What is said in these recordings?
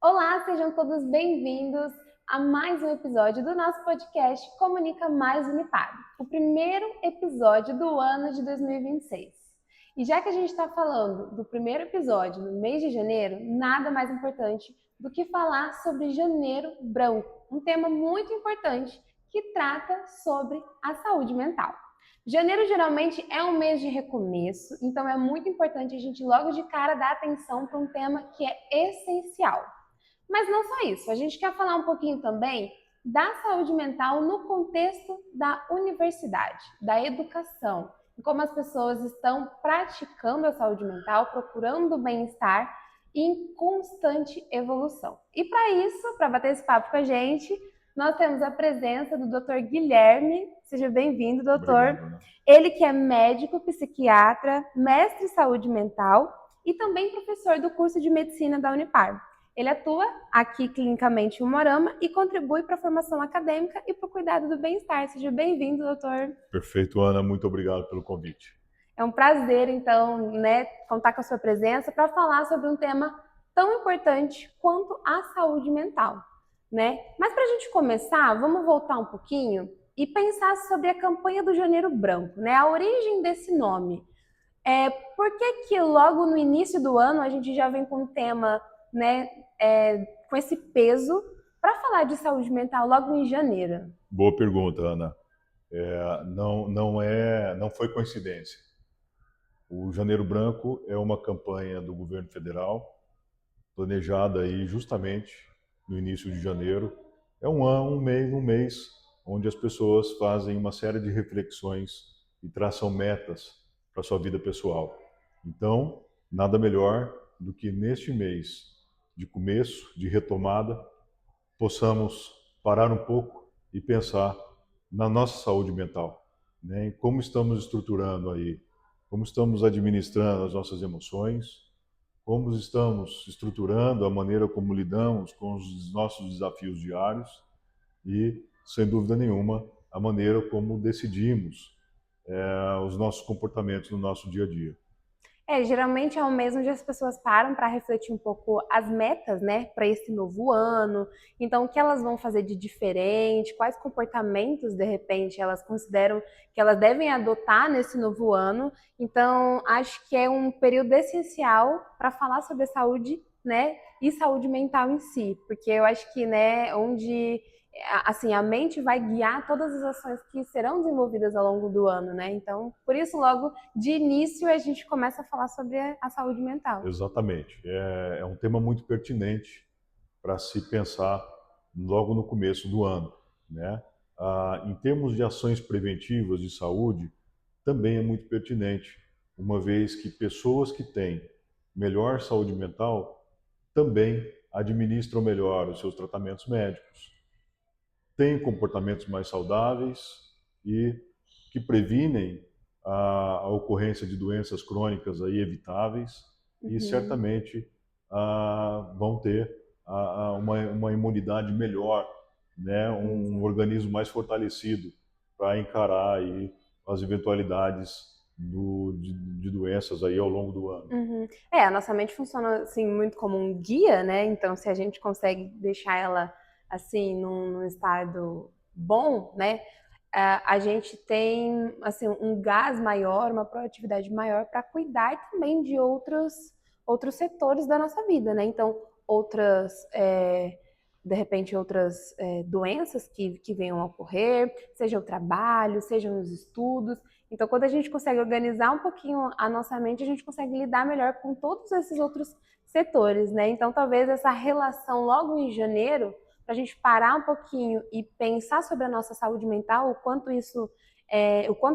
Olá, sejam todos bem-vindos a mais um episódio do nosso podcast Comunica Mais Unipar, o primeiro episódio do ano de 2026. E já que a gente está falando do primeiro episódio no mês de janeiro, nada mais importante do que falar sobre Janeiro Branco, um tema muito importante que trata sobre a saúde mental. Janeiro geralmente é um mês de recomeço, então é muito importante a gente logo de cara dar atenção para um tema que é essencial. Mas não só isso, a gente quer falar um pouquinho também da saúde mental no contexto da universidade, da educação, e como as pessoas estão praticando a saúde mental, procurando o bem-estar em constante evolução. E para isso, para bater esse papo com a gente, nós temos a presença do Dr. Guilherme. Seja bem-vindo, doutor. Obrigado, Ana. Ele que é médico, psiquiatra, mestre em saúde mental e também professor do curso de medicina da Unipar. Ele atua aqui clinicamente em Umuarama e contribui para a formação acadêmica e para o cuidado do bem-estar. Seja bem-vindo, doutor. Perfeito, Ana. Muito obrigado pelo convite. É um prazer, então, contar com a sua presença para falar sobre um tema tão importante quanto a saúde mental, né? Mas para a gente começar, vamos voltar um pouquinho e pensar sobre a campanha do Janeiro Branco, né? A origem desse nome. Por que logo no início do ano a gente já vem com um tema, né, com esse peso para falar de saúde mental logo em janeiro? Boa pergunta, Ana. Não foi coincidência. O Janeiro Branco é uma campanha do governo federal planejada aí justamente no início de janeiro. É um mês onde as pessoas fazem uma série de reflexões e traçam metas para sua vida pessoal. Então, nada melhor do que neste mês de começo, de retomada, possamos parar um pouco e pensar na nossa saúde mental, né? Em como estamos estruturando aí, como estamos administrando as nossas emoções, como estamos estruturando a maneira como lidamos com os nossos desafios diários e, sem dúvida nenhuma, a maneira como decidimos os nossos comportamentos no nosso dia a dia. Geralmente é o mês onde as pessoas param para refletir um pouco as metas, né, para esse novo ano. Então, o que elas vão fazer de diferente, quais comportamentos, de repente, elas consideram que elas devem adotar nesse novo ano. Então, acho que é um período essencial para falar sobre a saúde, né, e saúde mental em si, porque eu acho que, né, onde assim, a mente vai guiar todas as ações que serão desenvolvidas ao longo do ano, né? Então, por isso, logo de início, a gente começa a falar sobre a saúde mental. Exatamente. É um tema muito pertinente para se pensar logo no começo do ano, né? Em termos de ações preventivas de saúde, também é muito pertinente, uma vez que pessoas que têm melhor saúde mental também administram melhor os seus tratamentos médicos, têm comportamentos mais saudáveis e que previnem a ocorrência de doenças crônicas aí evitáveis e Uhum. certamente vão ter uma imunidade melhor, né? Um Exato. organismo mais fortalecido para encarar aí as eventualidades de doenças aí ao longo do ano. Uhum. A nossa mente funciona assim muito como um guia, né? Então, se a gente consegue deixar ela assim num estado bom, né? A gente tem assim um gás maior, uma proatividade maior para cuidar também de outros setores da nossa vida, né? Então, outras de repente outras doenças que venham a ocorrer, seja o trabalho, sejam os estudos. Então, quando a gente consegue organizar um pouquinho a nossa mente, a gente consegue lidar melhor com todos esses outros setores, né? Então, talvez essa relação logo em janeiro, para a gente parar um pouquinho e pensar sobre a nossa saúde mental, o quanto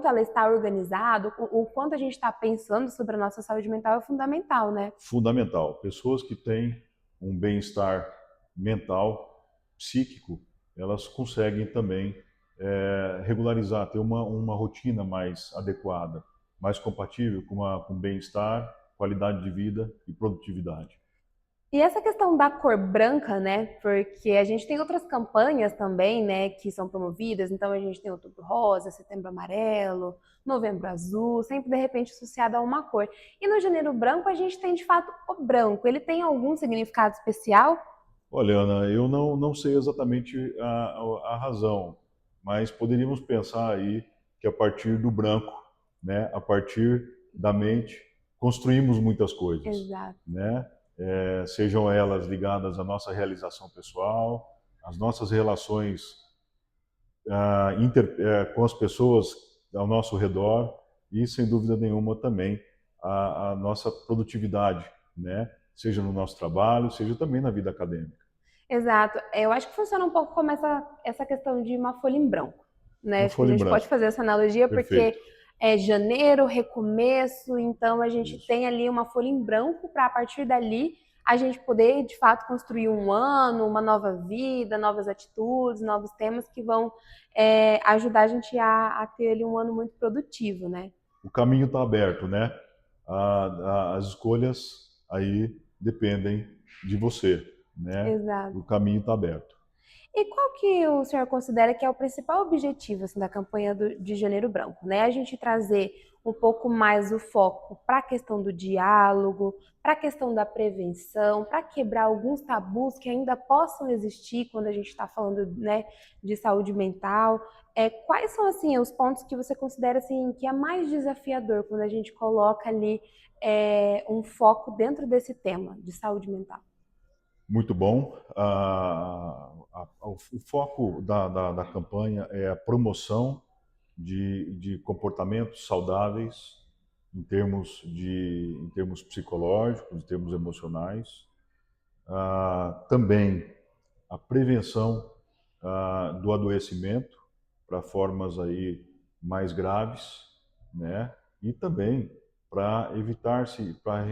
ela está organizada, o quanto a gente está pensando sobre a nossa saúde mental é fundamental, né? Fundamental. Pessoas que têm um bem-estar mental, psíquico, elas conseguem também regularizar, ter uma rotina mais adequada, mais compatível com bem-estar, qualidade de vida e produtividade. E essa questão da cor branca, né? Porque a gente tem outras campanhas também, né, que são promovidas. Então a gente tem Outubro Rosa, Setembro Amarelo, Novembro Azul, sempre de repente associado a uma cor. E no Janeiro Branco a gente tem de fato o branco. Ele tem algum significado especial? Olha, Ana, eu não sei exatamente a razão, mas poderíamos pensar aí que a partir do branco, né, a partir da mente, construímos muitas coisas, Exato. né? Sejam elas ligadas à nossa realização pessoal, às nossas relações com as pessoas ao nosso redor e, sem dúvida nenhuma, também a nossa produtividade, né? Seja no nosso trabalho, seja também na vida acadêmica. Exato. Eu acho que funciona um pouco como essa questão de uma folha em branco, né? Uma Acho que a folha em gente pode branco. fazer essa analogia porque Perfeito. é janeiro, recomeço, então a gente Isso. tem ali uma folha em branco para a partir dali a gente poder de fato construir um ano, uma nova vida, novas atitudes, novos temas que vão ajudar a gente a ter ali um ano muito produtivo, né? O caminho está aberto, né? As escolhas aí dependem de você, né? Exato. O caminho está aberto. E qual que o senhor considera que é o principal objetivo assim, da campanha de Janeiro Branco? Né? A gente trazer um pouco mais o foco para a questão do diálogo, para a questão da prevenção, para quebrar alguns tabus que ainda possam existir quando a gente está falando, né, de saúde mental. Quais são assim os pontos que você considera assim que é mais desafiador quando a gente coloca ali um foco dentro desse tema de saúde mental? Muito bom. O foco da campanha é a promoção de comportamentos saudáveis em termos psicológicos, em termos emocionais. Também a prevenção do adoecimento para formas aí mais graves, né? E também para evitar-se, para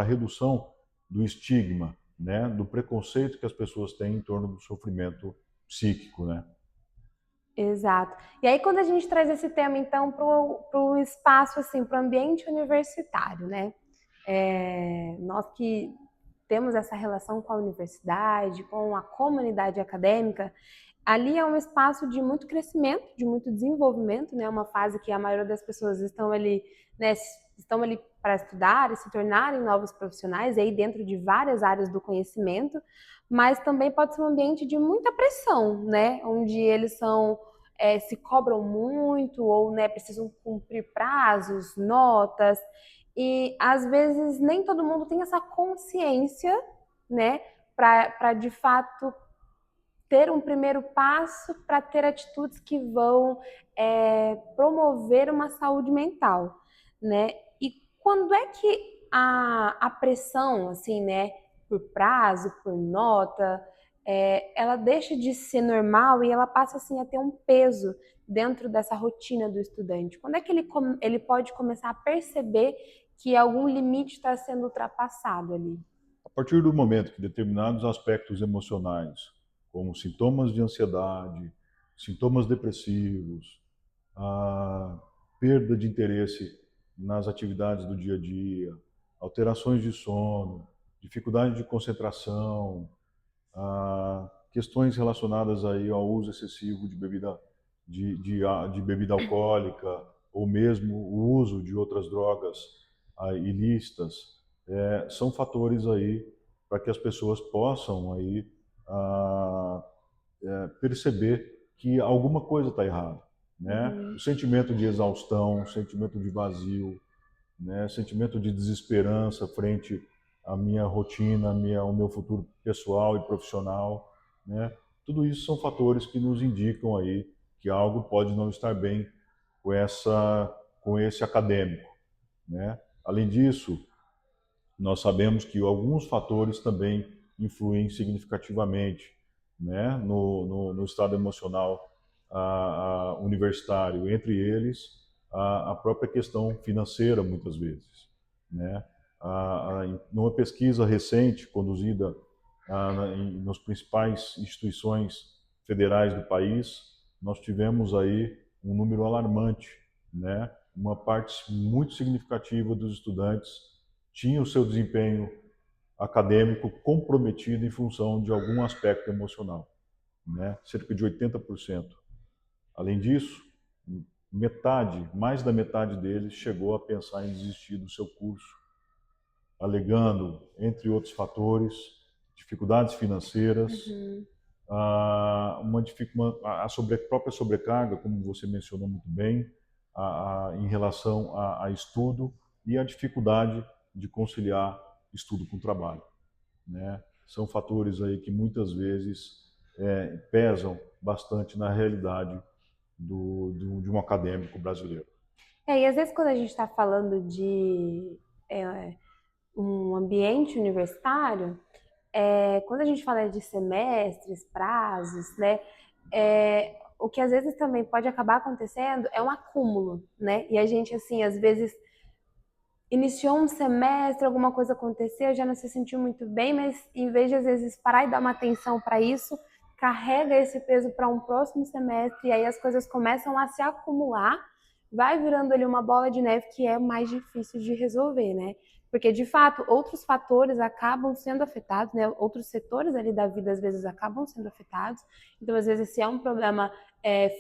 redução do estigma, né? Do preconceito que as pessoas têm em torno do sofrimento psíquico, né? Exato. E aí, quando a gente traz esse tema, então, para o espaço, assim, para o ambiente universitário, né? Nós que temos essa relação com a universidade, com a comunidade acadêmica, ali é um espaço de muito crescimento, de muito desenvolvimento, né? Uma fase que a maioria das pessoas estão ali, né? Estão ali para estudar e se tornarem novos profissionais, aí dentro de várias áreas do conhecimento, mas também pode ser um ambiente de muita pressão, né? Onde eles se cobram muito ou né, precisam cumprir prazos, notas, e às vezes nem todo mundo tem essa consciência, né, para de fato ter um primeiro passo para ter atitudes que vão promover uma saúde mental, né? E quando é que a pressão, assim, né, por prazo, por nota, ela deixa de ser normal e ela passa assim a ter um peso dentro dessa rotina do estudante? Quando é que ele pode começar a perceber que algum limite está sendo ultrapassado ali? A partir do momento que determinados aspectos emocionais, como sintomas de ansiedade, sintomas depressivos, a perda de interesse nas atividades do dia a dia, alterações de sono, dificuldade de concentração, questões relacionadas aí ao uso excessivo de de bebida alcoólica ou mesmo o uso de outras drogas ilícitas, são fatores aí para que as pessoas possam aí ah, perceber que alguma coisa está errada, né? O Uhum. sentimento de exaustão, o sentimento de vazio, né? O sentimento de desesperança frente à minha rotina, ao meu futuro pessoal e profissional, né? Tudo isso são fatores que nos indicam aí que algo pode não estar bem com com esse acadêmico, né? Além disso, nós sabemos que alguns fatores também influem significativamente, né, no estado emocional universitário, entre eles a própria questão financeira, muitas vezes. Né? Numa pesquisa recente conduzida nos principais instituições federais do país, nós tivemos aí um número alarmante, né? Uma parte muito significativa dos estudantes tinha o seu desempenho acadêmico comprometido em função de algum aspecto emocional, né? Cerca de 80%. Além disso, mais da metade deles chegou a pensar em desistir do seu curso, alegando, entre outros fatores, dificuldades financeiras, Uhum. a própria sobrecarga, como você mencionou muito bem, em relação a estudo e a dificuldade de conciliar estudo com trabalho, né? São fatores aí que muitas vezes pesam bastante na realidade de um acadêmico brasileiro. E às vezes quando a gente está falando de é, um ambiente universitário, quando a gente fala de semestres, prazos, né, o que às vezes também pode acabar acontecendo é um acúmulo, né? E a gente, assim, às vezes iniciou um semestre, alguma coisa aconteceu, já não se sentiu muito bem, mas em vez de às vezes parar e dar uma atenção para isso, carrega esse peso para um próximo semestre e aí as coisas começam a se acumular, vai virando ali uma bola de neve que é mais difícil de resolver, né? Porque de fato outros fatores acabam sendo afetados, né? Outros setores ali da vida às vezes acabam sendo afetados. Então às vezes se é um problema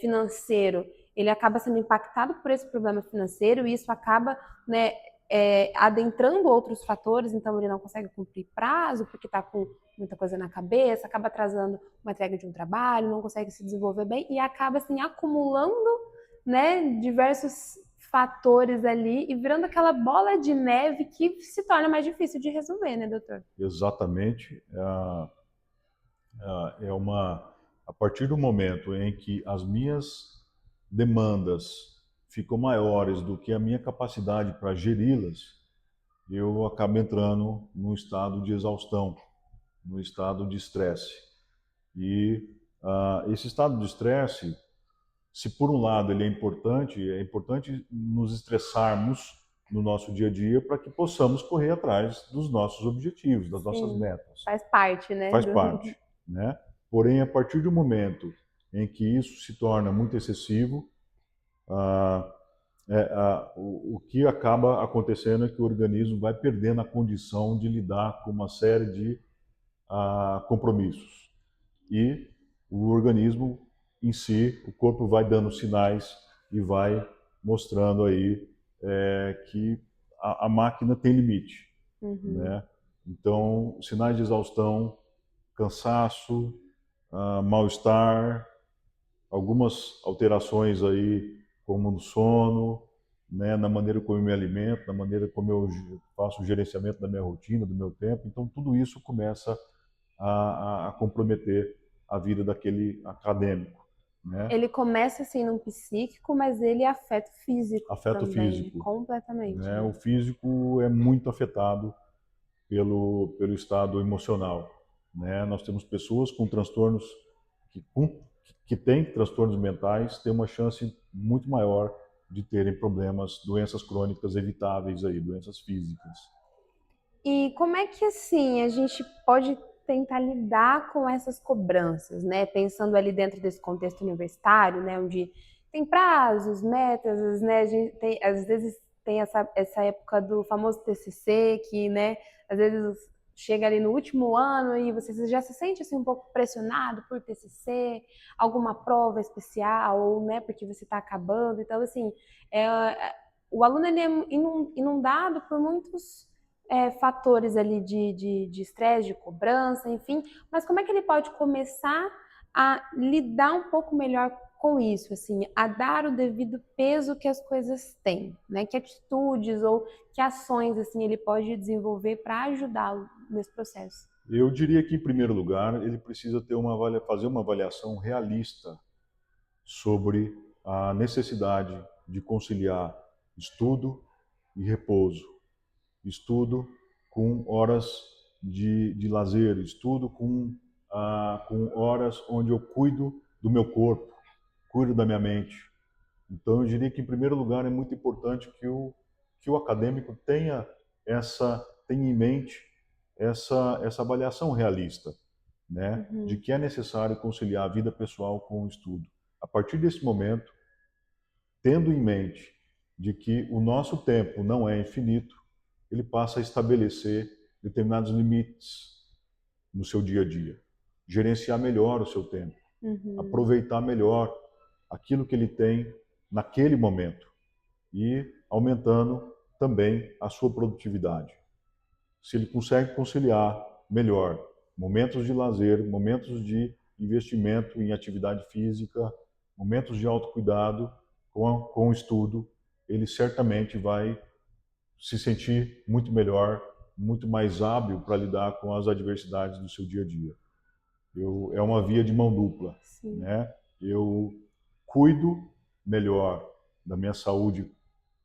financeiro, ele acaba sendo impactado por esse problema financeiro e isso acaba, né, adentrando outros fatores, então ele não consegue cumprir prazo porque está com muita coisa na cabeça, acaba atrasando uma entrega de um trabalho, não consegue se desenvolver bem e acaba assim acumulando, né, diversos fatores ali e virando aquela bola de neve que se torna mais difícil de resolver, né, doutor? Exatamente. A partir do momento em que as minhas demandas ficam maiores do que a minha capacidade para geri-las, eu acabo entrando num estado de exaustão, num estado de estresse. E esse estado de estresse, se por um lado ele é importante nos estressarmos no nosso dia a dia para que possamos correr atrás dos nossos objetivos, das nossas Sim, metas. faz parte, né? Faz parte, né? Porém, a partir do momento em que isso se torna muito excessivo, ah, o que acaba acontecendo é que o organismo vai perdendo a condição de lidar com uma série de compromissos. E o organismo em si, o corpo vai dando sinais e vai mostrando aí que a máquina tem limite, Uhum. né? Então, sinais de exaustão, cansaço, mal-estar, algumas alterações aí, como no sono, né, na maneira como eu me alimento, na maneira como eu faço o gerenciamento da minha rotina, do meu tempo. Então, tudo isso começa a comprometer a vida daquele acadêmico, né? Ele começa assim no psíquico, mas ele afeta o físico Afeto também, físico, completamente, né? O né? físico é muito afetado pelo estado emocional, né? Nós temos pessoas com transtornos que, com, que têm transtornos mentais, têm uma chance muito maior de terem problemas, doenças crônicas evitáveis aí, doenças físicas. E como é que assim a gente pode tentar lidar com essas cobranças, né? Pensando ali dentro desse contexto universitário, né, onde tem prazos, metas, né? A gente tem, às vezes tem essa época do famoso TCC que, né, às vezes chega ali no último ano e você já se sente assim um pouco pressionado por TCC, alguma prova especial, ou, né, porque você está acabando. Então, assim, o aluno ele é inundado por muitos fatores ali de estresse, de cobrança, enfim, mas como é que ele pode começar a lidar um pouco melhor com isso, assim, a dar o devido peso que as coisas têm, né? Que atitudes ou que ações, assim, ele pode desenvolver para ajudá-lo nesse processo? Eu diria que, em primeiro lugar, ele precisa fazer uma avaliação realista sobre a necessidade de conciliar estudo e repouso, estudo com horas de lazer, estudo com horas onde eu cuido do meu corpo, cuido da minha mente. Então, eu diria que, em primeiro lugar, é muito importante que o acadêmico tenha em mente essa avaliação realista, né, de Uhum, que é necessário conciliar a vida pessoal com o estudo. A partir desse momento, tendo em mente de que o nosso tempo não é infinito, ele passa a estabelecer determinados limites no seu dia a dia, gerenciar melhor o seu tempo, uhum. aproveitar melhor aquilo que ele tem naquele momento e aumentando também a sua produtividade. Se ele consegue conciliar melhor momentos de lazer, momentos de investimento em atividade física, momentos de autocuidado com o estudo, ele certamente vai se sentir muito melhor, muito mais hábil para lidar com as adversidades do seu dia a dia. É uma via de mão dupla, Sim. né? Eu cuido melhor da minha saúde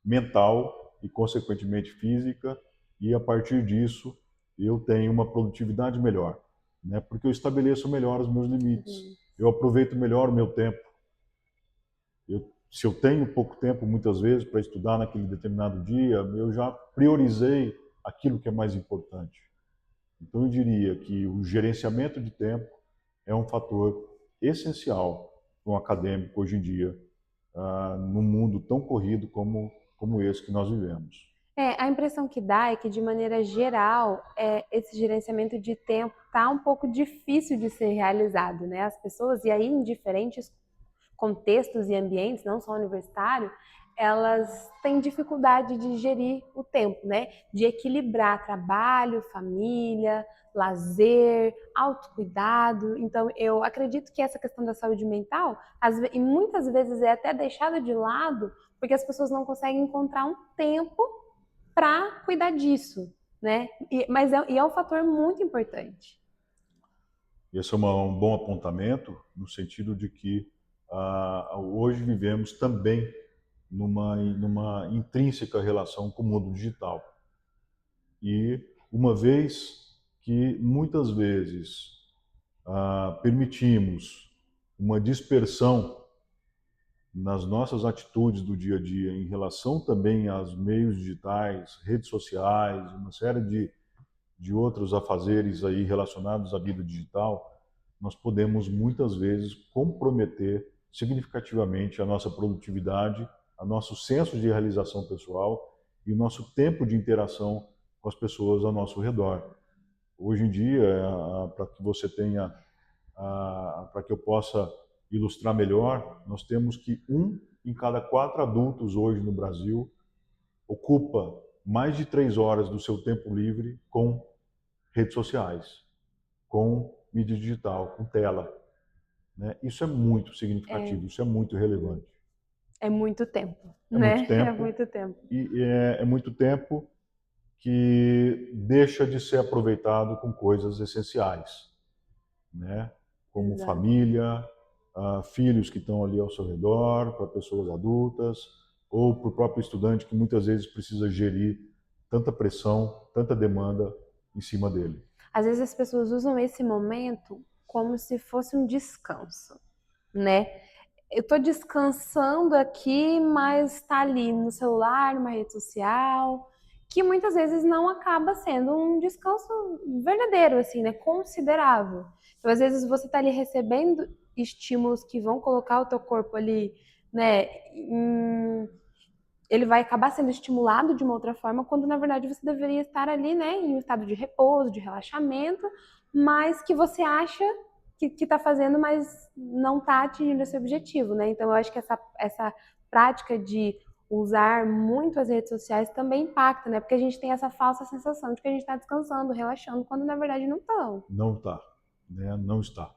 mental e, consequentemente, física, e a partir disso eu tenho uma produtividade melhor, né? Porque eu estabeleço melhor os meus limites, eu aproveito melhor o meu tempo. Se eu tenho pouco tempo, muitas vezes, para estudar naquele determinado dia, eu já priorizei aquilo que é mais importante. Então, eu diria que o gerenciamento de tempo é um fator essencial para um acadêmico hoje em dia, num mundo tão corrido como esse que nós vivemos. A impressão que dá é que, de maneira geral, esse gerenciamento de tempo está um pouco difícil de ser realizado, né? As pessoas, e aí em diferentes contextos e ambientes, não só universitário, elas têm dificuldade de gerir o tempo, né? De equilibrar trabalho, família, lazer, autocuidado. Então, eu acredito que essa questão da saúde mental, e muitas vezes é até deixada de lado, porque as pessoas não conseguem encontrar um tempo para cuidar disso, né? Mas é um fator muito importante. Esse é um bom apontamento, no sentido de que hoje vivemos também numa intrínseca relação com o mundo digital. E uma vez que muitas vezes permitimos uma dispersão nas nossas atitudes do dia a dia em relação também aos meios digitais, redes sociais, uma série de outros afazeres aí relacionados à vida digital, nós podemos muitas vezes comprometer significativamente a nossa produtividade, a nosso senso de realização pessoal e o nosso tempo de interação com as pessoas ao nosso redor. Hoje em dia, para que você tenha, para que eu possa ilustrar melhor, nós temos que 1 em cada 4 adultos hoje no Brasil ocupa mais de 3 horas do seu tempo livre com redes sociais, com mídia digital, com tela, né? Isso é muito significativo, isso é muito relevante. É muito tempo, É né? muito tempo. É muito tempo. E é muito tempo que deixa de ser aproveitado com coisas essenciais, né? Como Exato. família, filhos que estão ali ao seu redor, para pessoas adultas, ou para o próprio estudante que muitas vezes precisa gerir tanta pressão, tanta demanda em cima dele. Às vezes as pessoas usam esse momento como se fosse um descanso, né? Eu tô descansando aqui, mas está ali no celular, numa rede social, que muitas vezes não acaba sendo um descanso verdadeiro, assim, né? Considerável. Então, às vezes você tá ali recebendo estímulos que vão colocar o teu corpo ali, né? Ele vai acabar sendo estimulado de uma outra forma, quando na verdade você deveria estar ali, né? Em um estado de repouso, de relaxamento, mas que você acha que está fazendo, mas não está atingindo esse objetivo, né? Então eu acho que essa prática de usar muito as redes sociais também impacta, né? Porque a gente tem essa falsa sensação de que a gente está descansando, relaxando, quando na verdade não estão. Não está, né? Não está.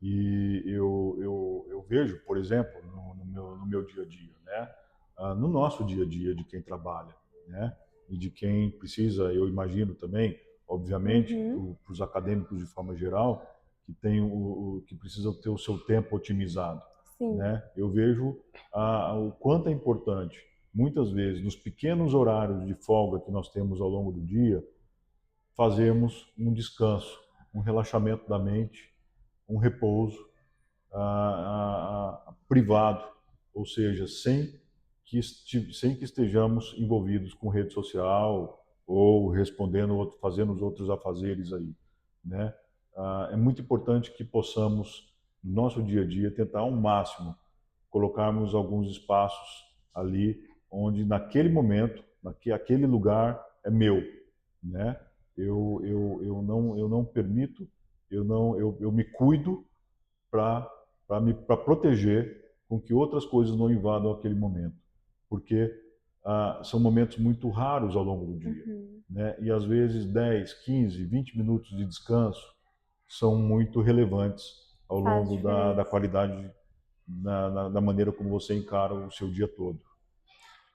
E eu vejo, por exemplo, no meu dia a dia, né? No nosso dia a dia de quem trabalha, né? E de quem precisa, eu imagino também, obviamente, para os acadêmicos de forma geral, que precisam ter o seu tempo otimizado, Sim. né? Eu vejo o quanto é importante, muitas vezes, nos pequenos horários de folga que nós temos ao longo do dia, fazermos um descanso, um relaxamento da mente, um repouso privado, ou seja, sem que estejamos envolvidos com rede social ou respondendo, fazendo os outros afazeres aí, né? É muito importante que possamos, no nosso dia a dia, tentar ao máximo colocarmos alguns espaços ali onde naquele momento, aquele lugar é meu, né? Eu não permito, eu me cuido para proteger com que outras coisas não invadam aquele momento, porque são momentos muito raros ao longo do dia, né? E às vezes 10, 15, 20 minutos de descanso são muito relevantes ao Faz longo da diferença. qualidade, da maneira como você encara o seu dia todo.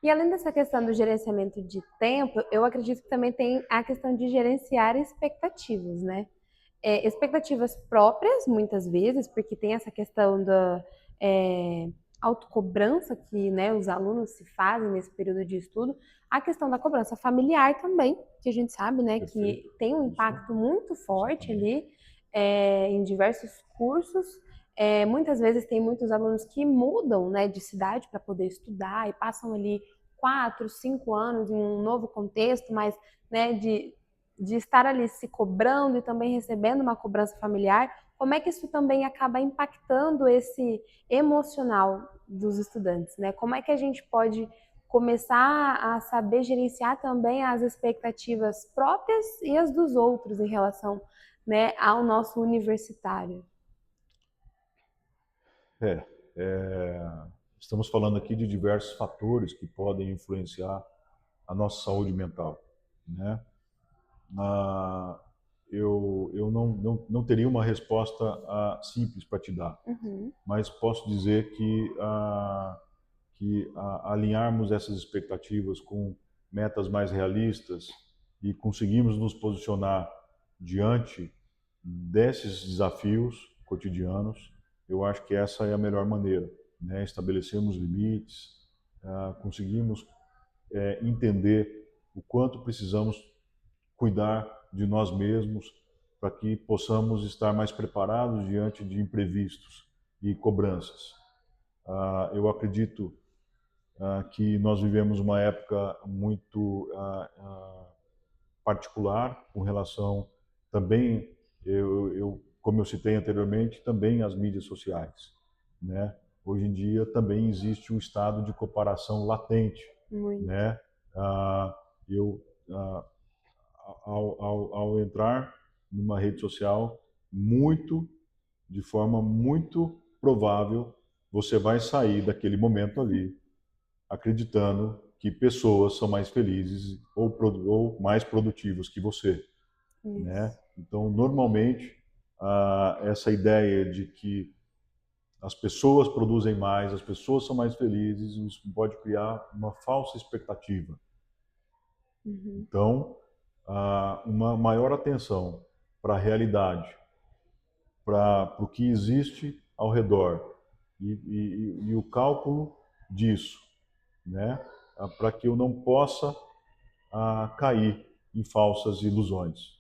E além dessa questão do gerenciamento de tempo, eu acredito que também tem a questão de gerenciar expectativas, né? Expectativas próprias, muitas vezes, porque tem essa questão da é, autocobrança que, né, os alunos se fazem nesse período de estudo, a questão da cobrança familiar também, que a gente sabe, né, que Perfeito? tem um Isso, impacto muito forte exatamente. ali em diversos cursos. Muitas vezes tem muitos alunos que mudam, né, de cidade para poder estudar e passam ali 4, 5 anos em um novo contexto, mas, né, de estar ali se cobrando e também recebendo uma cobrança familiar, como é que isso também acaba impactando esse emocional dos estudantes, né? Como é que a gente pode começar a saber gerenciar também as expectativas próprias e as dos outros em relação, né, ao nosso universitário? É, estamos falando aqui de diversos fatores que podem influenciar a nossa saúde mental, né? Ah, eu não teria uma resposta simples para te dar, Uhum, mas posso dizer que alinharmos essas expectativas com metas mais realistas e conseguirmos nos posicionar diante desses desafios cotidianos, eu acho que essa é a melhor maneira, né? Estabelecermos limites, conseguirmos entender o quanto precisamos cuidar de nós mesmos para que possamos estar mais preparados diante de imprevistos e cobranças. Eu acredito que nós vivemos uma época muito particular com relação também, como eu citei anteriormente, também às mídias sociais, né? Hoje em dia também existe um estado de comparação latente, muito. né? Eu ah, ao entrar numa rede social, de forma muito provável, você vai sair daquele momento ali acreditando que pessoas são mais felizes ou mais produtivas que você, né? Isso. Então, normalmente, essa ideia de que as pessoas produzem mais, as pessoas são mais felizes, isso pode criar uma falsa expectativa. Uhum. Então, uma maior atenção para a realidade, para o que existe ao redor e o cálculo disso, né? Para que eu não possa cair em falsas ilusões.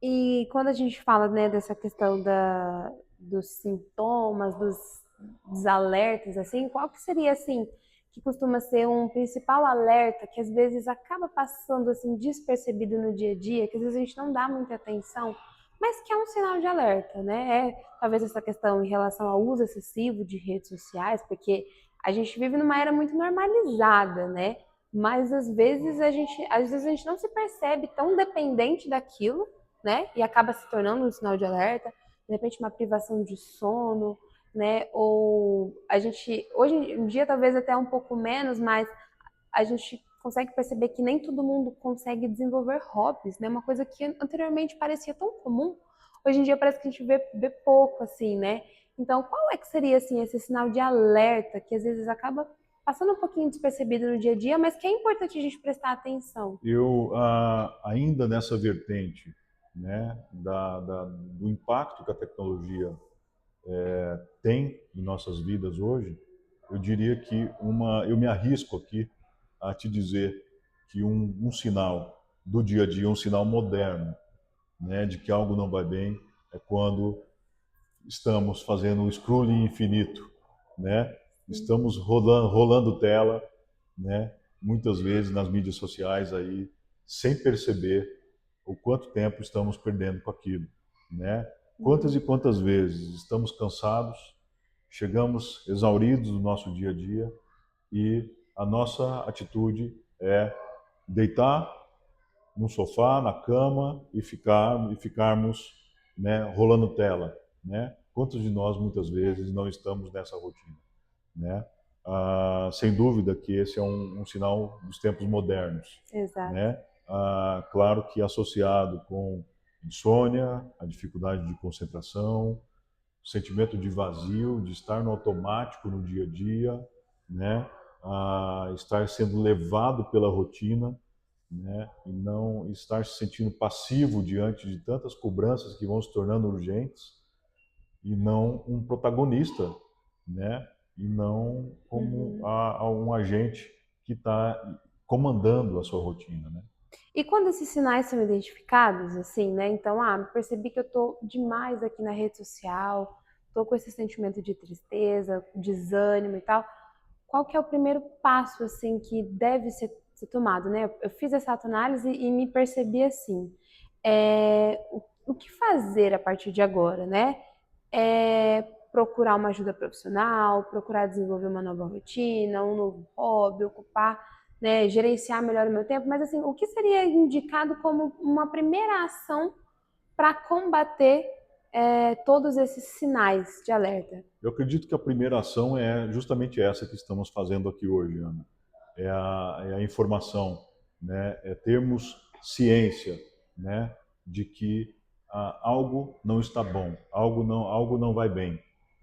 E quando a gente fala, né, dessa questão dos sintomas, dos alertas, assim, qual que seria, assim, que costuma ser um principal alerta que às vezes acaba passando, assim, despercebido no dia a dia, que às vezes a gente não dá muita atenção, mas que é um sinal de alerta, né? Talvez essa questão em relação ao uso excessivo de redes sociais, porque a gente vive numa era muito normalizada, né? Mas às vezes a gente não se percebe tão dependente daquilo, né? E acaba se tornando um sinal de alerta, de repente uma privação de sono, né? Ou a gente, hoje em dia talvez até um pouco menos, mas a gente consegue perceber que nem todo mundo consegue desenvolver hobbies, né? Uma coisa que anteriormente parecia tão comum, hoje em dia parece que a gente vê pouco, assim, né? Então, qual é que seria, assim, esse sinal de alerta que às vezes acaba passando um pouquinho despercebido no dia a dia, mas que é importante a gente prestar atenção? Eu, ainda nessa vertente, né, do impacto que a tecnologia tem em nossas vidas hoje, eu diria que eu me arrisco aqui a te dizer que um sinal do dia a dia, um sinal moderno, né, de que algo não vai bem, é quando estamos fazendo um scrolling infinito, né? Sim. Estamos rolando tela, né? Muitas vezes nas mídias sociais aí, sem perceber o quanto tempo estamos perdendo com aquilo, né? Quantas e Uhum. quantas vezes estamos cansados, chegamos exauridos do nosso dia a dia e a nossa atitude é deitar no sofá, na cama e ficarmos, né, rolando tela, né? Quantos de nós muitas vezes não estamos nessa rotina, né? Sem dúvida que esse é um sinal dos tempos modernos, Exato. né? Claro que associado com insônia, a dificuldade de concentração, o sentimento de vazio, de estar no automático no dia a dia, né? Estar sendo levado pela rotina, né? E não estar se sentindo passivo diante de tantas cobranças que vão se tornando urgentes e não um protagonista, né? E não como Uhum. um agente que está comandando a sua rotina, né? E quando esses sinais são identificados, assim, né? Então, percebi que eu tô demais aqui na rede social, tô com esse sentimento de tristeza, desânimo e tal. Qual que é o primeiro passo, assim, que deve ser tomado, né? Eu fiz essa autoanálise e me percebi assim, o que fazer a partir de agora, né? É procurar uma ajuda profissional, procurar desenvolver uma nova rotina, um novo hobby, ocupar, né, gerenciar melhor o meu tempo, mas assim, o que seria indicado como uma primeira ação para combater todos esses sinais de alerta? Eu acredito que a primeira ação é justamente essa que estamos fazendo aqui hoje, Ana. É a informação, né? É termos ciência, né? De que algo não está bom, algo não vai bem,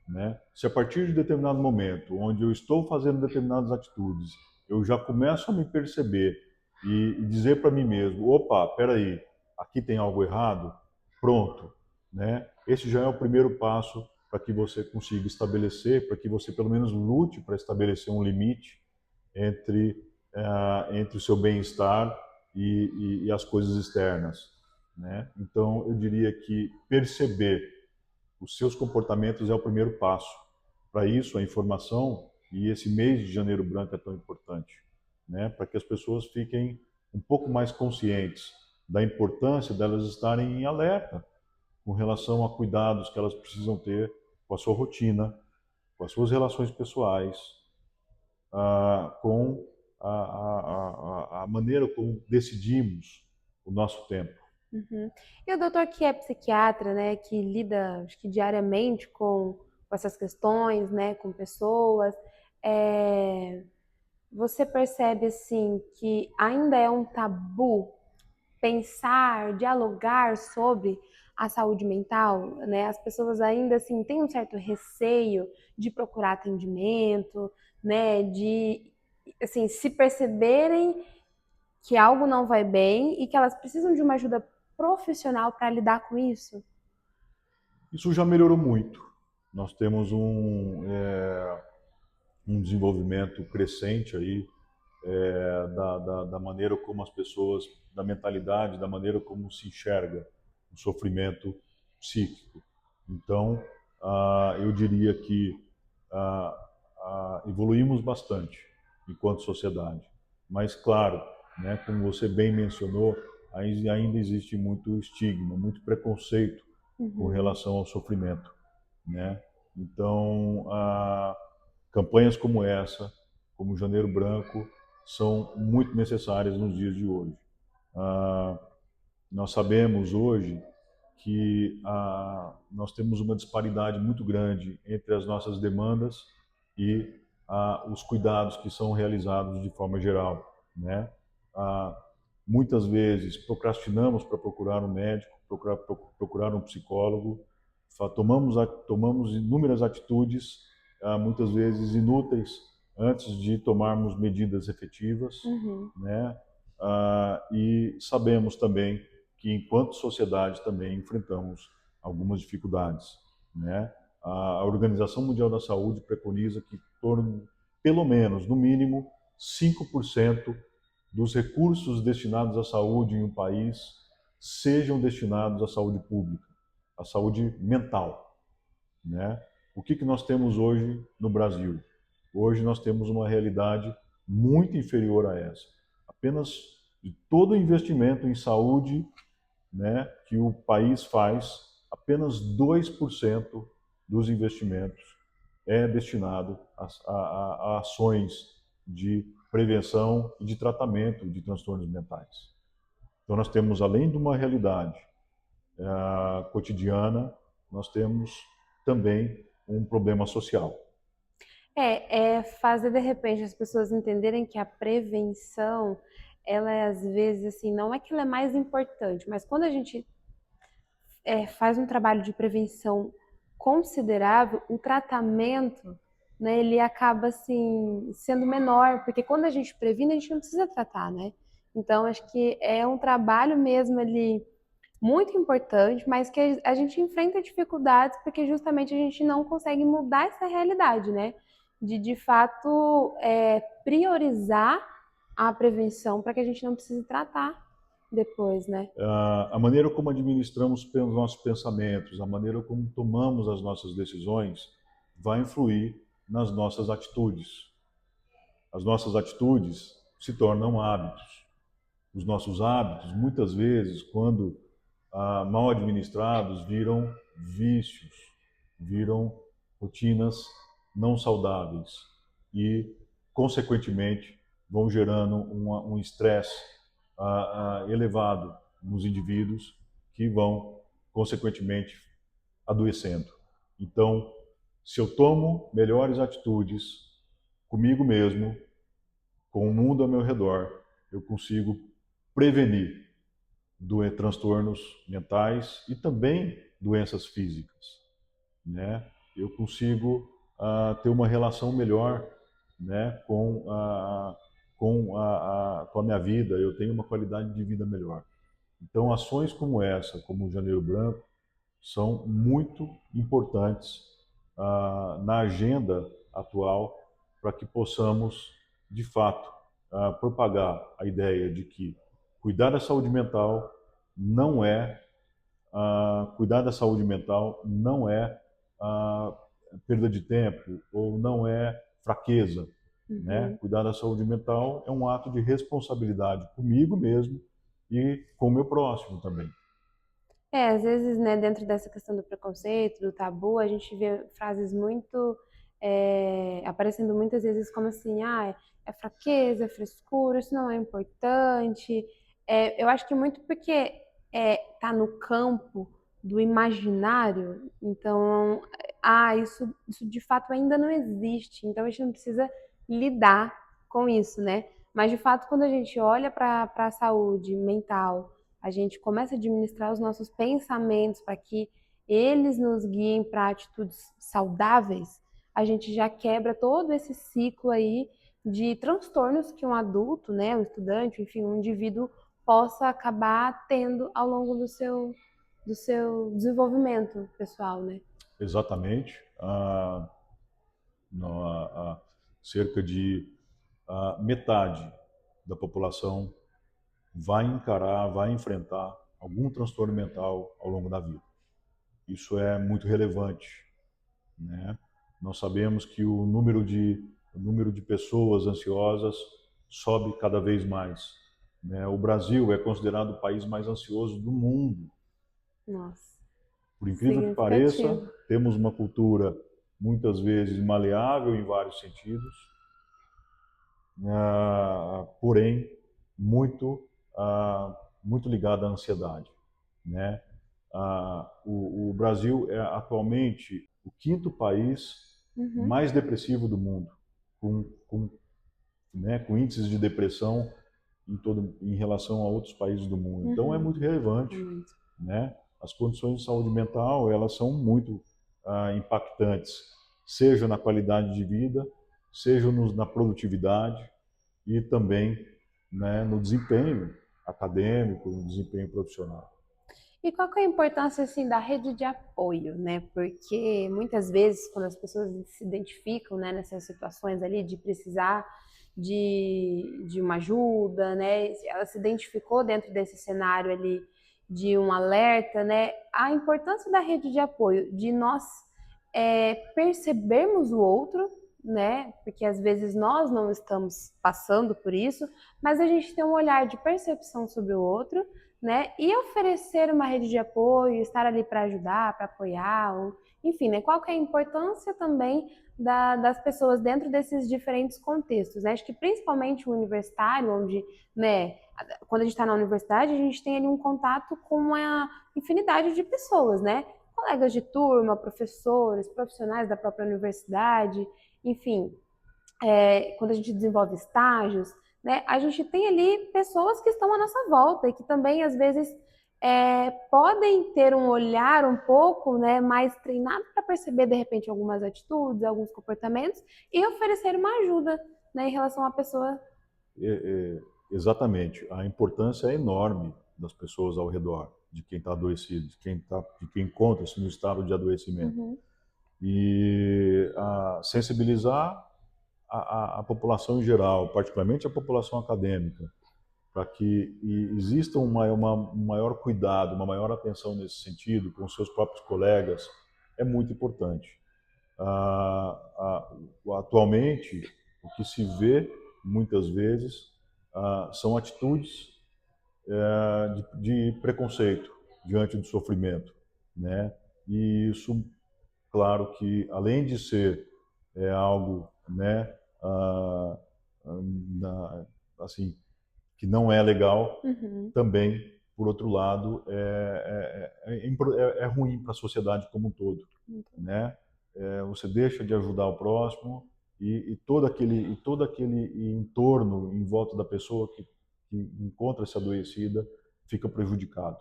né? Se a partir de determinado momento, onde eu estou fazendo determinadas atitudes, eu já começo a me perceber e dizer para mim mesmo, opa, peraí, aqui tem algo errado, pronto, né? Esse já é o primeiro passo para que você consiga estabelecer, para que você pelo menos lute para estabelecer um limite entre, entre o seu bem-estar e as coisas externas, né? Então, eu diria que perceber os seus comportamentos é o primeiro passo. Para isso, a informação e esse mês de Janeiro Branco é tão importante, né? Para que as pessoas fiquem um pouco mais conscientes da importância delas estarem em alerta com relação a cuidados que elas precisam ter com a sua rotina, com as suas relações pessoais, com a maneira como decidimos o nosso tempo. Uhum. E o doutor que é psiquiatra, né, que lida, acho que diariamente com essas questões, né, com pessoas, é, você percebe, assim, que ainda é um tabu pensar, dialogar sobre a saúde mental, né? As pessoas ainda, assim, têm um certo receio de procurar atendimento, né, de, assim, se perceberem que algo não vai bem e que elas precisam de uma ajuda profissional para lidar com isso? Isso já melhorou muito. Nós temos um desenvolvimento crescente aí da maneira como as pessoas, da mentalidade, da maneira como se enxerga o sofrimento psíquico. Então, eu diria que evoluímos bastante enquanto sociedade. Mas, claro, né, como você bem mencionou, ainda existe muito estigma, muito preconceito com Uhum. relação ao sofrimento, né? Então, campanhas como essa, como Janeiro Branco, são muito necessárias nos dias de hoje. Ah, nós sabemos hoje que nós temos uma disparidade muito grande entre as nossas demandas e os cuidados que são realizados de forma geral, né? Ah, muitas vezes procrastinamos para procurar um médico, procurar um psicólogo, tomamos inúmeras atitudes, muitas vezes inúteis, antes de tomarmos medidas efetivas, Uhum. né? E sabemos também que, enquanto sociedade, também enfrentamos algumas dificuldades, né? A Organização Mundial da Saúde preconiza que pelo menos, no mínimo, 5% dos recursos destinados à saúde em um país sejam destinados à saúde pública, à saúde mental, né? O que nós temos hoje no Brasil? Hoje nós temos uma realidade muito inferior a essa. Apenas de todo o investimento em saúde, né, que o país faz, apenas 2% dos investimentos é destinado a ações de prevenção e de tratamento de transtornos mentais. Então nós temos, além de uma realidade cotidiana, nós temos também um problema social. É fazer de repente as pessoas entenderem que a prevenção, ela é às vezes assim, não é que ela é mais importante, mas quando a gente faz um trabalho de prevenção considerável, o tratamento, né, ele acaba assim sendo menor, porque quando a gente previne, a gente não precisa tratar, né? Então, acho que é um trabalho mesmo ali muito importante, mas que a gente enfrenta dificuldades porque justamente a gente não consegue mudar essa realidade, né? De fato, priorizar a prevenção para que a gente não precise tratar depois, né? A maneira como administramos os nossos pensamentos, a maneira como tomamos as nossas decisões, vai influir nas nossas atitudes. As nossas atitudes se tornam hábitos. Os nossos hábitos, muitas vezes, quando mal administrados, viram vícios, viram rotinas não saudáveis e, consequentemente, vão gerando um estresse elevado nos indivíduos que vão, consequentemente, adoecendo. Então, se eu tomo melhores atitudes comigo mesmo, com o mundo ao meu redor, eu consigo prevenir transtornos mentais e também doenças físicas, né? Eu consigo ter uma relação melhor, né, com a minha vida, eu tenho uma qualidade de vida melhor. Então, ações como essa, como o Janeiro Branco, são muito importantes na agenda atual para que possamos, de fato, propagar a ideia de que cuidar da saúde mental não é cuidar da saúde mental não é perda de tempo ou não é fraqueza, né? Uhum. Cuidar da saúde mental é um ato de responsabilidade comigo mesmo e com o meu próximo também. Às vezes, né, dentro dessa questão do preconceito, do tabu, a gente vê frases muito aparecendo muitas vezes como assim, é fraqueza, é frescura, isso não é importante. Eu acho que muito porque tá no campo do imaginário, então, isso de fato ainda não existe, então a gente não precisa lidar com isso, né? Mas de fato, quando a gente olha para a saúde mental, a gente começa a administrar os nossos pensamentos para que eles nos guiem para atitudes saudáveis, a gente já quebra todo esse ciclo aí de transtornos que um adulto, né, um estudante, enfim, um indivíduo possa acabar tendo ao longo do seu desenvolvimento pessoal, né? Exatamente. Cerca de metade da população vai enfrentar algum transtorno mental ao longo da vida. Isso é muito relevante, né? Nós sabemos que o número de pessoas ansiosas sobe cada vez mais, né? O Brasil é considerado o país mais ansioso do mundo. Nossa, Por incrível que pareça, significativo. temos uma cultura muitas vezes maleável em vários sentidos, porém muito, muito ligada à ansiedade, né? O Brasil é atualmente o quinto país Uhum, mais depressivo do mundo, com índices de depressão em relação a outros países do mundo. Então é uhum, muito relevante, é muito. né? As condições de saúde mental elas são muito impactantes, seja na qualidade de vida, seja na produtividade e também, né, no desempenho acadêmico, no desempenho profissional. E qual que é a importância assim da rede de apoio, né? Porque muitas vezes quando as pessoas se identificam, né, nessas situações ali de precisar de uma ajuda, né? Ela se identificou dentro desse cenário ali de um alerta, né? A importância da rede de apoio, de nós percebermos o outro, né? Porque às vezes nós não estamos passando por isso, mas a gente tem um olhar de percepção sobre o outro, né? E oferecer uma rede de apoio, estar ali para ajudar, para apoiar, enfim, né? Qual que é a importância também das pessoas dentro desses diferentes contextos, né? Acho que principalmente o universitário, onde, né? Quando a gente está na universidade, a gente tem ali um contato com uma infinidade de pessoas, né? Colegas de turma, professores, profissionais da própria universidade, enfim, quando a gente desenvolve estágios, né, a gente tem ali pessoas que estão à nossa volta e que também, às vezes, podem ter um olhar um pouco, né, mais treinado para perceber, de repente, algumas atitudes, alguns comportamentos e oferecer uma ajuda, né, em relação à pessoa. Exatamente. A importância é enorme das pessoas ao redor, de quem está adoecido, de quem encontra-se no estado de adoecimento. Uhum. E sensibilizar a população em geral, particularmente a população acadêmica, para que exista um maior cuidado, uma maior atenção nesse sentido, com os seus próprios colegas, é muito importante. Atualmente, o que se vê muitas vezes são atitudes de preconceito diante do sofrimento, né? E isso, claro que além de ser algo, né, ah, assim, que não é legal, Uhum. também, por outro lado, é ruim para a sociedade como um todo, né? Você deixa de ajudar o próximo e todo aquele entorno em volta da pessoa que encontra-se adoecida fica prejudicado,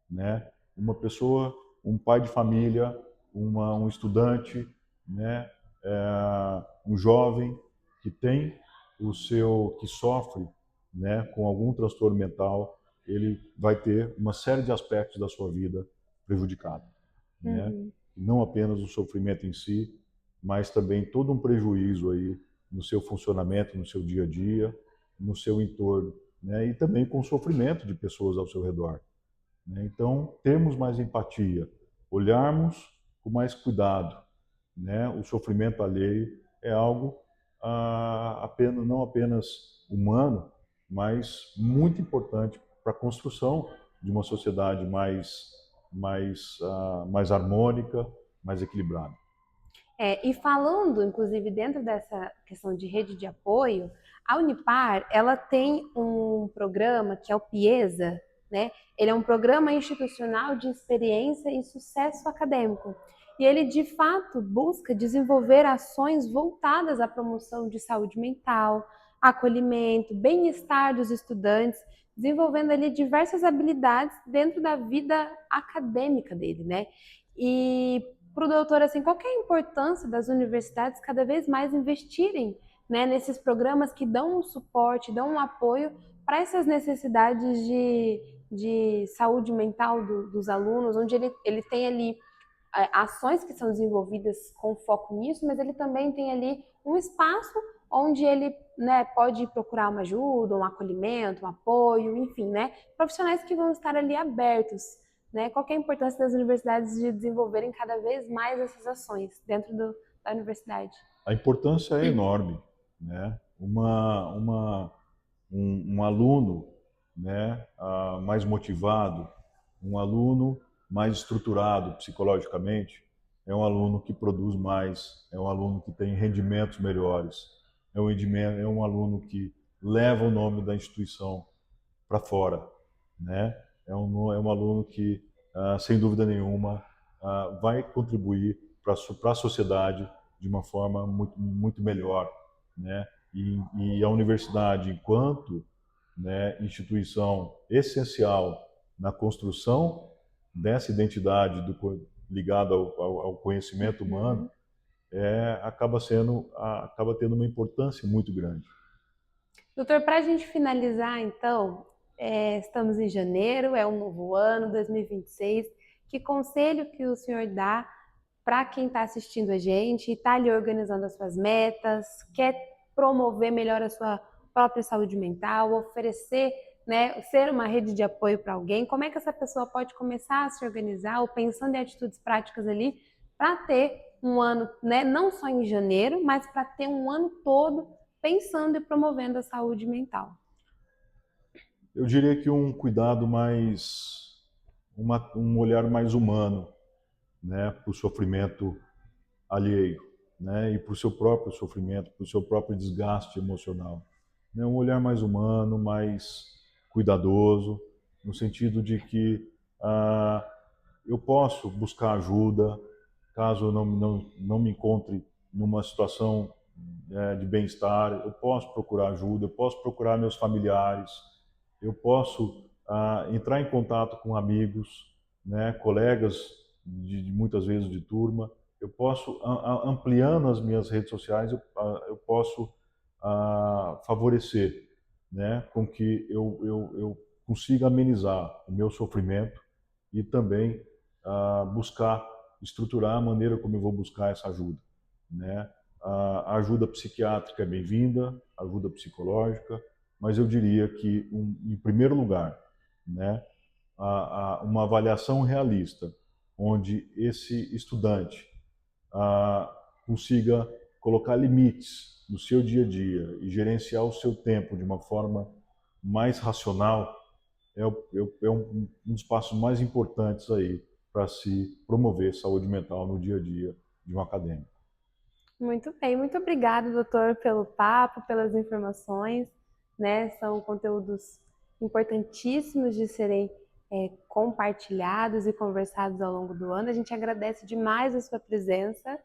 né? Uma pessoa, um pai de família, um estudante, né? Um jovem que tem que sofre, né, com algum transtorno mental, ele vai ter uma série de aspectos da sua vida prejudicado, né? Uhum. Não apenas o sofrimento em si, mas também todo um prejuízo aí no seu funcionamento, no seu dia a dia, no seu entorno, né? E também com o sofrimento de pessoas ao seu redor, né? Então, termos mais empatia, olharmos com mais cuidado, né? O sofrimento alheio é algo não apenas humano, mas muito importante para a construção de uma sociedade mais harmônica, mais equilibrada. E falando, inclusive, dentro dessa questão de rede de apoio, a Unipar, ela tem um programa que é o PIESA, né? Ele é um programa institucional de experiência e sucesso acadêmico. E ele, de fato, busca desenvolver ações voltadas à promoção de saúde mental, acolhimento, bem-estar dos estudantes, desenvolvendo ali diversas habilidades dentro da vida acadêmica dele, né? E para o doutor, assim, qual que é a importância das universidades cada vez mais investirem, né, nesses programas que dão um suporte, dão um apoio para essas necessidades de saúde mental dos alunos, onde ele tem ali ações que são desenvolvidas com foco nisso, mas ele também tem ali um espaço onde ele, né, pode procurar uma ajuda, um acolhimento, um apoio, enfim, né, profissionais que vão estar ali abertos, né? Qual que é a importância das universidades de desenvolverem cada vez mais essas ações dentro da universidade? A importância é enorme, né? Um aluno, né, mais motivado, um aluno mais estruturado psicologicamente, é um aluno que produz mais, é um aluno que tem rendimentos melhores, é um aluno que leva o nome da instituição para fora, né? É um aluno que, sem dúvida nenhuma, vai contribuir para a sociedade de uma forma muito melhor, né? E a universidade, enquanto, né, instituição essencial na construção dessa identidade ligada ao conhecimento humano, Uhum. acaba tendo uma importância muito grande. Doutor, para a gente finalizar, então, estamos em janeiro, é um novo ano, 2026. Que conselho que o senhor dá para quem está assistindo a gente, está ali organizando as suas metas, quer promover melhor a sua própria saúde mental, oferecer, né, ser uma rede de apoio para alguém? Como é que essa pessoa pode começar a se organizar, ou pensando em atitudes práticas ali, para ter um ano, né, não só em janeiro, mas para ter um ano todo pensando e promovendo a saúde mental? Eu diria que um cuidado um olhar mais humano, né, para o sofrimento alheio, né, e para o seu próprio sofrimento, para o seu próprio desgaste emocional. Né, um olhar mais humano, mais cuidadoso, no sentido de que ah, eu posso buscar ajuda caso eu não me encontre numa situação de bem-estar, eu posso procurar ajuda, eu posso procurar meus familiares, eu posso entrar em contato com amigos, né, colegas de muitas vezes de turma. Eu posso, ampliando as minhas redes sociais, eu posso favorecer, né, com que eu consiga amenizar o meu sofrimento e também buscar, estruturar a maneira como eu vou buscar essa ajuda, né? A ajuda psiquiátrica é bem-vinda, ajuda psicológica, mas eu diria que, em primeiro lugar, né, uma avaliação realista, onde esse estudante consiga colocar limites no seu dia a dia e gerenciar o seu tempo de uma forma mais racional, é um dos passos mais importantes aí para se promover saúde mental no dia a dia de um acadêmico. Muito bem, muito obrigada, doutor, pelo papo, pelas informações, né? São conteúdos importantíssimos de serem compartilhados e conversados ao longo do ano. A gente agradece demais a sua presença.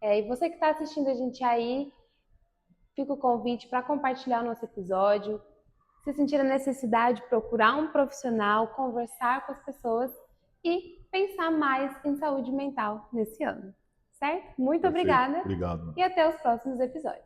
E você que está assistindo a gente aí, fica o convite para compartilhar o nosso episódio. Se sentir a necessidade de procurar um profissional, conversar com as pessoas e pensar mais em saúde mental nesse ano, certo? Muito Perfeito. obrigada Obrigado. e até os próximos episódios.